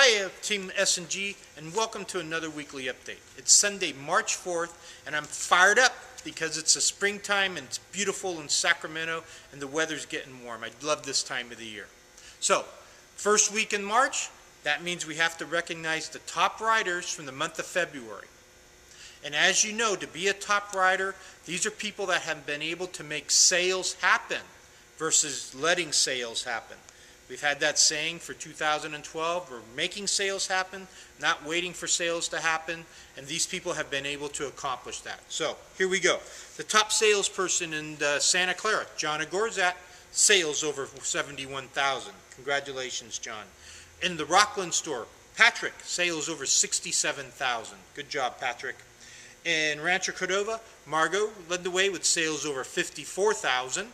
Hi, Team S&G, and welcome to another weekly update. It's Sunday, March 4th, and I'm fired up because it's a springtime and it's beautiful in Sacramento and the weather's getting warm. I love this time of the year. So, first week in March, that means we have to recognize the top riders from the month of February. And as you know, to be a top rider, these are people that have been able to make sales happen versus letting sales happen. We've had that saying for 2012, we're making sales happen, not waiting for sales to happen, and these people have been able to accomplish that. So, here we go. The top salesperson in Santa Clara, John Agorzat, sales over 71,000. Congratulations, John. In the Rockland store, Patrick, sales over 67,000. Good job, Patrick. In Rancho Cordova, Margot led the way with sales over 54,000.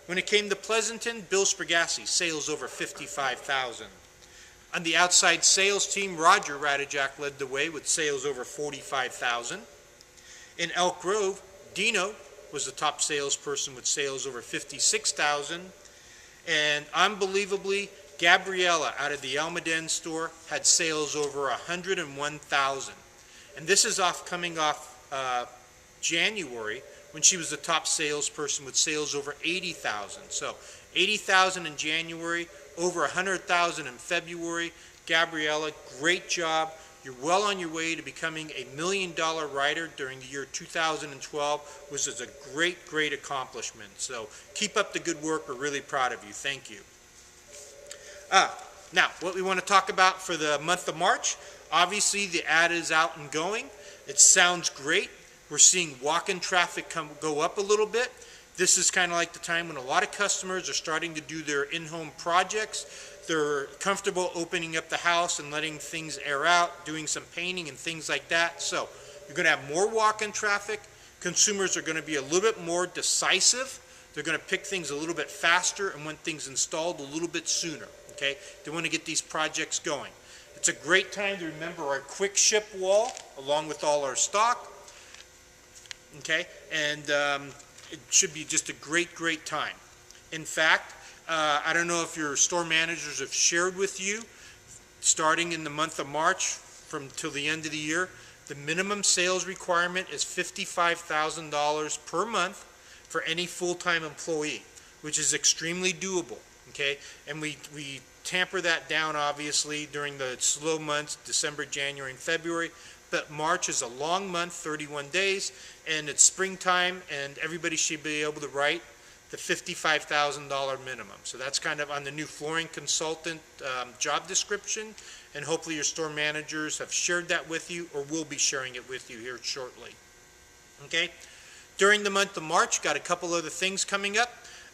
When it came to Pleasanton, Bill Sprigassi, sales over 55,000. On the outside sales team, Roger Radijak led the way with sales over 45,000. In Elk Grove, Dino was the top salesperson with sales over 56,000. And unbelievably, Gabriella out of the Almaden store had sales over 101,000. And this is coming off January, when she was the top salesperson with sales over 80,000. So 80,000 in January, over 100,000 in February. Gabriella, great job. You're well on your way to becoming a $1 million rider during the year 2012, which is a great, great accomplishment. So keep up the good work. We're really proud of you. Thank you. Now, what we want to talk about for the month of March, obviously the ad is out and going. It sounds great. We're seeing walk-in traffic go up a little bit. This is kind of like the time when a lot of customers are starting to do their in-home projects. They're comfortable opening up the house and letting things air out, doing some painting and things like that. So you're going to have more walk-in traffic. Consumers are going to be a little bit more decisive. They're going to pick things a little bit faster and want things installed a little bit sooner. Okay? They want to get these projects going. It's a great time to remember our quick ship wall along with all our stock. Okay, and it should be just a great, great time. In fact, I don't know if your store managers have shared with you, starting in the month of March till the end of the year, the minimum sales requirement is $55,000 per month for any full-time employee, which is extremely doable. Okay, and we tamper that down obviously during the slow months, December, January, and February. But March is a long month, 31 days, and it's springtime, and everybody should be able to write the $55,000 minimum. So that's kind of on the new flooring consultant job description, and hopefully your store managers have shared that with you or will be sharing it with you here shortly. Okay? During the month of March, got a couple other things coming up.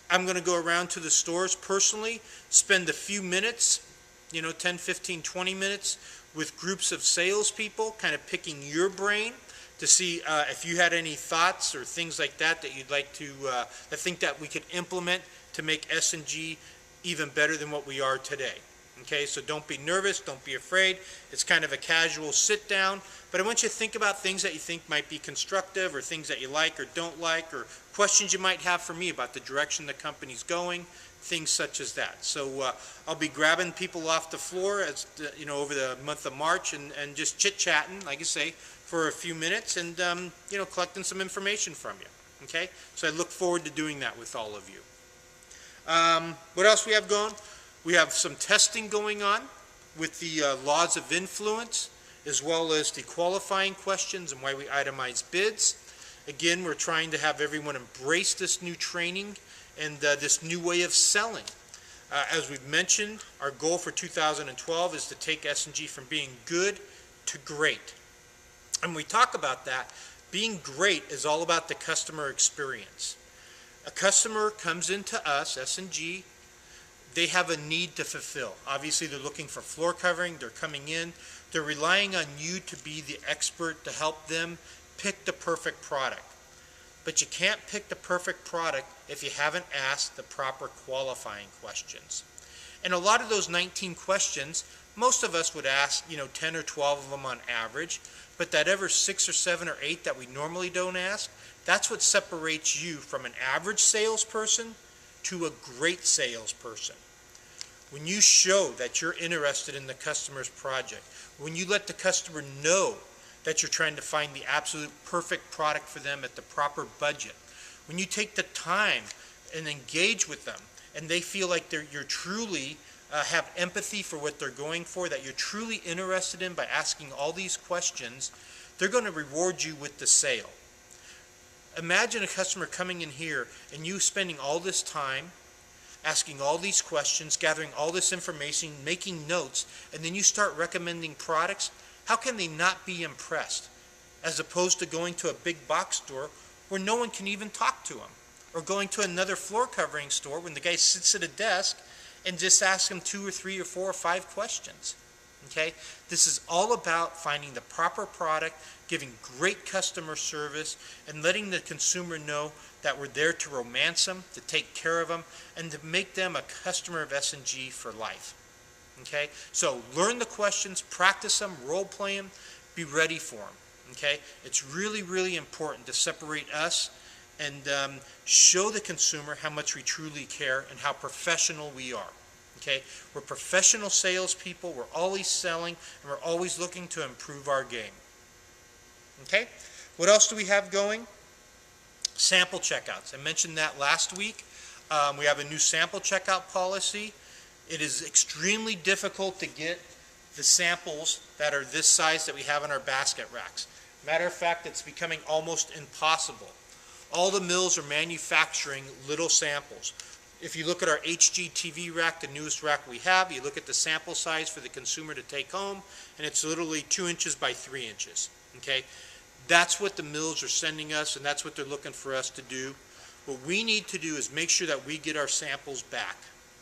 I'm going to go around to the stores personally, spend a few minutes, 10, 15, 20 minutes, with groups of salespeople, kind of picking your brain to see if you had any thoughts or things like that that you'd like to, I think that we could implement to make S&G even better than what we are today. Okay, so don't be nervous, don't be afraid. It's kind of a casual sit down, but I want you to think about things that you think might be constructive or things that you like or don't like or questions you might have for me about the direction the company's going. Things such as that. So I'll be grabbing people off the floor as over the month of March and just chit-chatting, like I say, for a few minutes and collecting some information from you. Okay? So I look forward to doing that with all of you. What else we have going? We have some testing going on with the laws of influence, as well as the qualifying questions and why we itemize bids. Again, we're trying to have everyone embrace this new training and this new way of selling. As we've mentioned, our goal for 2012 is to take S&G from being good to great. And when we talk about that, being great is all about the customer experience. A customer comes into us, S&G, they have a need to fulfill. Obviously, they're looking for floor covering, they're coming in, they're relying on you to be the expert to help them pick the perfect product. But you can't pick the perfect product if you haven't asked the proper qualifying questions. And a lot of those 19 questions, most of us would ask, 10 or 12 of them on average, but that ever 6 or 7 or 8 that we normally don't ask, that's what separates you from an average salesperson to a great salesperson. when you show that you're interested in the customer's project, when you let the customer know that you're trying to find the absolute perfect product for them at the proper budget, when you take the time and engage with them, and they feel like you're truly have empathy for what they're going for, that you're truly interested in by asking all these questions, they're going to reward you with the sale. Imagine a customer coming in here and you spending all this time asking all these questions, gathering all this information, making notes, and then you start recommending products. How can they not be impressed? As opposed to going to a big box store where no one can even talk to them, or going to another floor covering store when the guy sits at a desk and just asks him 2 or 3 or 4 or 5 questions. Okay? This is all about finding the proper product, giving great customer service, and letting the consumer know that we're there to romance them, to take care of them, and to make them a customer of S&G for life. Okay? So learn the questions, practice them, role play them, be ready for them. Okay? It's really, really important to separate us and show the consumer how much we truly care and how professional we are. Okay? We're professional salespeople. We're always selling, and we're always looking to improve our game. Okay? What else do we have going? Sample checkouts. I mentioned that last week. We have a new sample checkout policy. It is extremely difficult to get the samples that are this size that we have in our basket racks. Matter of fact, it's becoming almost impossible. All the mills are manufacturing little samples. If you look at our HGTV rack, the newest rack we have, you look at the sample size for the consumer to take home, and it's literally 2 inches by 3 inches. Okay? That's what the mills are sending us, and that's what they're looking for us to do. What we need to do is make sure that we get our samples back.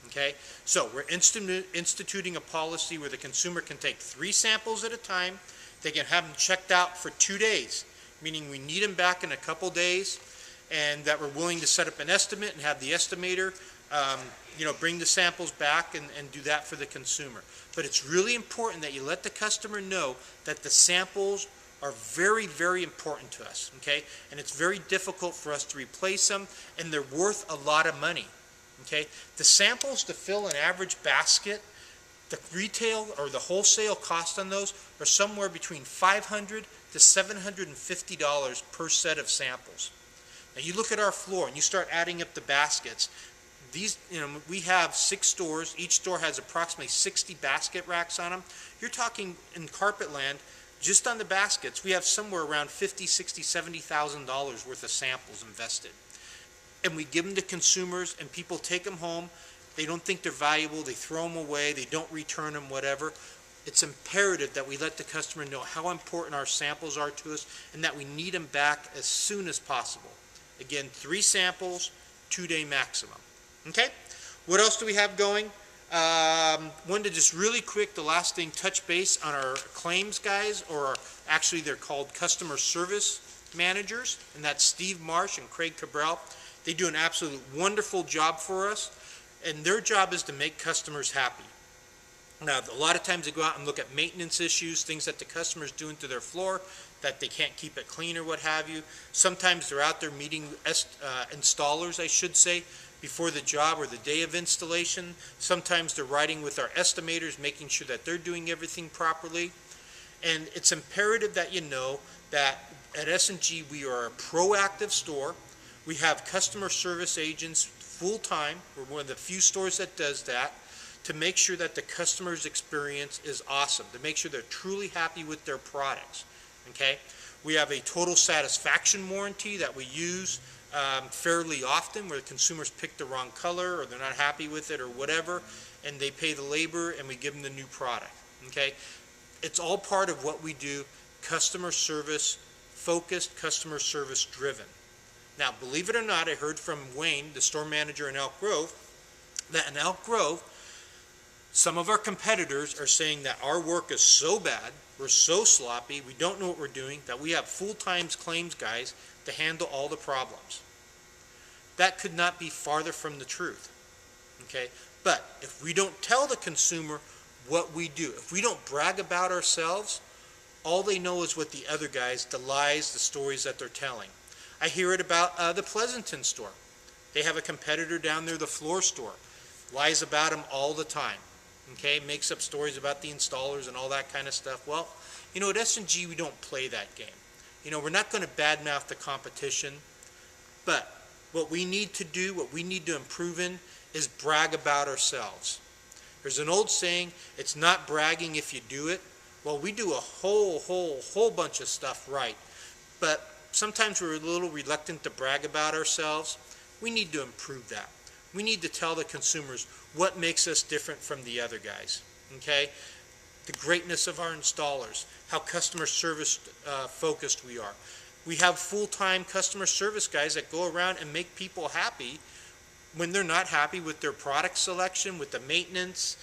Okay? So we're instituting a policy where the consumer can take 3 samples at a time. They can have them checked out for 2 days, meaning we need them back in a couple days, and that we're willing to set up an estimate and have the estimator bring the samples back and do that for the consumer. But it's really important that you let the customer know that the samples are very, very important to us, okay? And it's very difficult for us to replace them, and they're worth a lot of money, okay? The samples to fill an average basket, the retail or the wholesale cost on those are somewhere between $500 to $750 per set of samples. Now you look at our floor and you start adding up the baskets. These, we have 6 stores. Each store has approximately 60 basket racks on them. You're talking in Carpetland, just on the baskets, we have somewhere around $50,000, $60,000, $70,000 worth of samples invested. And we give them to consumers, and people take them home. They don't think they're valuable. They throw them away. They don't return them, whatever. It's imperative that we let the customer know how important our samples are to us and that we need them back as soon as possible. Again, 3 samples, 2-day maximum. Okay? What else do we have going? Wanted to just really quick, the last thing, touch base on our claims guys, or actually they're called customer service managers, and that's Steve Marsh and Craig Cabral. They do an absolute wonderful job for us, and their job is to make customers happy. Now, a lot of times they go out and look at maintenance issues, things that the customer's doing to their floor, that they can't keep it clean or what have you. Sometimes they're out there meeting installers, I should say, before the job or the day of installation. Sometimes they're riding with our estimators, making sure that they're doing everything properly. And it's imperative that you know that at S&G we are a proactive store. We have customer service agents full-time. We're one of the few stores that does that, to make sure that the customer's experience is awesome, to make sure they're truly happy with their products. Okay? We have a total satisfaction warranty that we use fairly often, where the consumers pick the wrong color or they're not happy with it or whatever, and they pay the labor and we give them the new product. Okay? It's all part of what we do, customer service focused, customer service driven. Now, believe it or not, I heard from Wayne, the store manager in Elk Grove, that in Elk Grove, some of our competitors are saying that our work is so bad, we're so sloppy, we don't know what we're doing, that we have full-time claims guys to handle all the problems. That could not be farther from the truth. Okay? But if we don't tell the consumer what we do, if we don't brag about ourselves, all they know is what the other guys, the lies, the stories that they're telling. I hear it about the Pleasanton store. They have a competitor down there, the Floor store. lies about them all the time. Okay, makes up stories about the installers and all that kind of stuff. Well, you know, at S&G we don't play that game. You know, we're not going to badmouth the competition, but what we need to do, what we need to improve in, is brag about ourselves. There's an old saying, it's not bragging if you do it. Well, we do a whole bunch of stuff right, but sometimes we're a little reluctant to brag about ourselves. We need to improve that. We need to tell the consumers what makes us different from the other guys, okay? The greatness of our installers, how customer service focused we are. We have full-time customer service guys that go around and make people happy when they're not happy with their product selection, with the maintenance,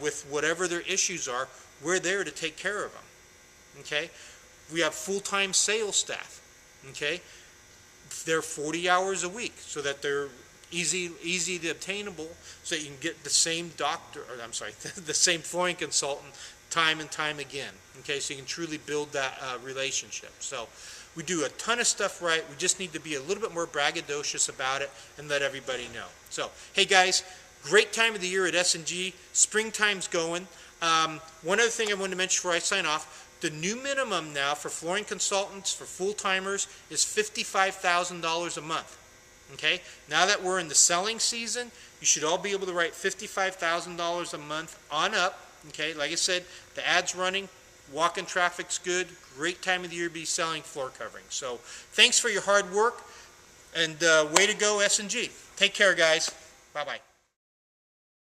with whatever their issues are. We're there to take care of them, okay? We have full-time sales staff, okay? They're 40 hours a week so that they're easy to obtainable, so that you can get the same doctor, or I'm sorry, the same flooring consultant time and time again, okay? So you can truly build that relationship. So we do a ton of stuff right. We just need to be a little bit more braggadocious about it and let everybody know. So, hey guys, great time of the year at S&G. Springtime's going. One other thing I wanted to mention before I sign off, the new minimum now for flooring consultants, for full-timers, is $55,000 a month. Okay? Now that we're in the selling season, you should all be able to write $55,000 a month on up. Okay? Like I said, the ad's running. Walk-in traffic's good. Great time of the year to be selling floor covering. So thanks for your hard work, and way to go, S&G. Take care, guys. Bye-bye.